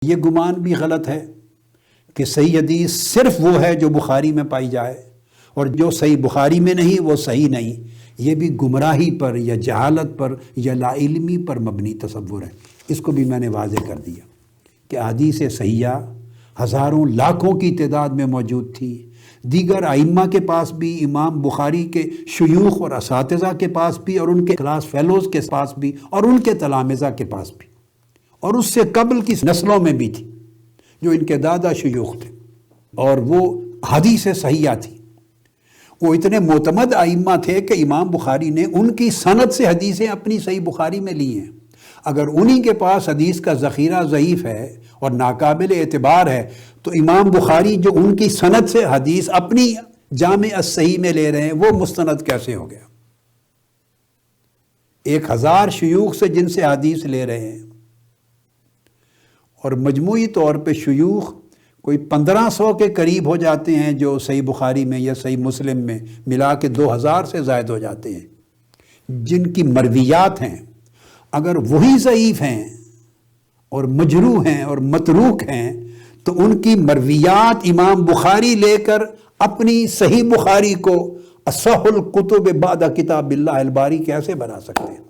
یہ گمان بھی غلط ہے کہ صحیح حدیث صرف وہ ہے جو بخاری میں پائی جائے، اور جو صحیح بخاری میں نہیں وہ صحیح نہیں۔ یہ بھی گمراہی پر یا جہالت پر یا لا علمی پر مبنی تصور ہے۔ اس کو بھی میں نے واضح کر دیا کہ احادیث صحیحہ ہزاروں لاکھوں کی تعداد میں موجود تھی، دیگر ائمہ کے پاس بھی، امام بخاری کے شیوخ اور اساتذہ کے پاس بھی، اور ان کے کلاس فیلوز کے پاس بھی، اور ان کے تلامذہ کے پاس بھی، اور اس سے قبل کی نسلوں میں بھی تھی جو ان کے دادا شیوخ تھے، اور وہ حدیث صحیحہ تھی۔ وہ اتنے معتمد ائمہ تھے کہ امام بخاری نے ان کی سند سے حدیثیں اپنی صحیح بخاری میں لی ہیں۔ اگر انہی کے پاس حدیث کا ذخیرہ ضعیف ہے اور ناقابل اعتبار ہے تو امام بخاری جو ان کی سند سے حدیث اپنی جامع الصحیح میں لے رہے ہیں وہ مستند کیسے ہو گیا؟ 1000 شیوخ سے جن سے حدیث لے رہے ہیں، اور مجموعی طور پہ شیوخ کوئی 1500 کے قریب ہو جاتے ہیں جو صحیح بخاری میں یا صحیح مسلم میں ملا کے 2000 سے زائد ہو جاتے ہیں، جن کی مرویات ہیں اگر وہی ضعیف ہیں اور مجروح ہیں اور متروک ہیں تو ان کی مرویات امام بخاری لے کر اپنی صحیح بخاری کو اصح الکتب بعد کتاب اللہ الباری کیسے بنا سکتے ہیں؟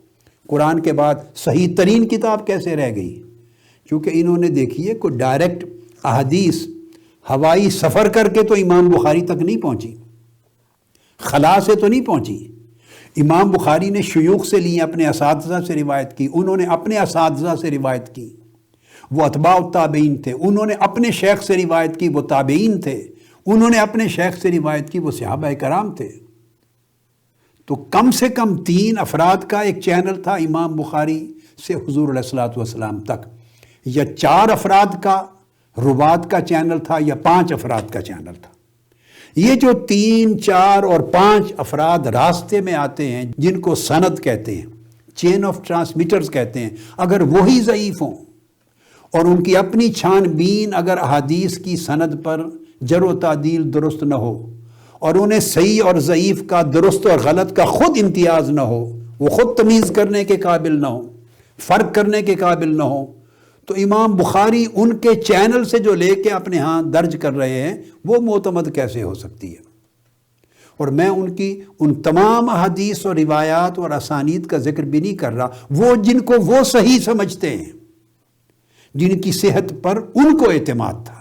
قرآن کے بعد صحیح ترین کتاب کیسے رہ گئی؟ کیونکہ انہوں نے دیکھیے کوئی ڈائریکٹ احادیث ہوائی سفر کر کے تو امام بخاری تک نہیں پہنچی، خلا سے تو نہیں پہنچی۔ امام بخاری نے شیوخ سے لی، اپنے اساتذہ سے روایت کی، انہوں نے اپنے اساتذہ سے روایت کی، وہ اتباع التابعین تھے، انہوں نے اپنے شیخ سے روایت کی، وہ تابعین تھے، انہوں نے اپنے شیخ سے روایت کی، وہ صحابہ کرام تھے۔ تو کم سے کم 3 افراد کا ایک چینل تھا امام بخاری سے حضور علیہ الصلوۃ والسلام تک، یا 4 افراد کا روات کا چینل تھا، یا 5 افراد کا چینل تھا۔ یہ جو 3، 4 اور 5 افراد راستے میں آتے ہیں جن کو سند کہتے ہیں، چین آف ٹرانسمیٹرز کہتے ہیں، اگر وہی ضعیف ہوں اور ان کی اپنی چھان بین اگر احادیث کی سند پر جر و تعدیل درست نہ ہو، اور انہیں صحیح اور ضعیف کا، درست اور غلط کا خود امتیاز نہ ہو، وہ خود تمیز کرنے کے قابل نہ ہو، فرق کرنے کے قابل نہ ہو، تو امام بخاری ان کے چینل سے جو لے کے اپنے ہاں درج کر رہے ہیں وہ معتمد کیسے ہو سکتی ہے؟ اور میں ان تمام احادیث اور روایات اور اسانید کا ذکر بھی نہیں کر رہا، وہ جن کو وہ صحیح سمجھتے ہیں، جن کی صحت پر ان کو اعتماد تھا۔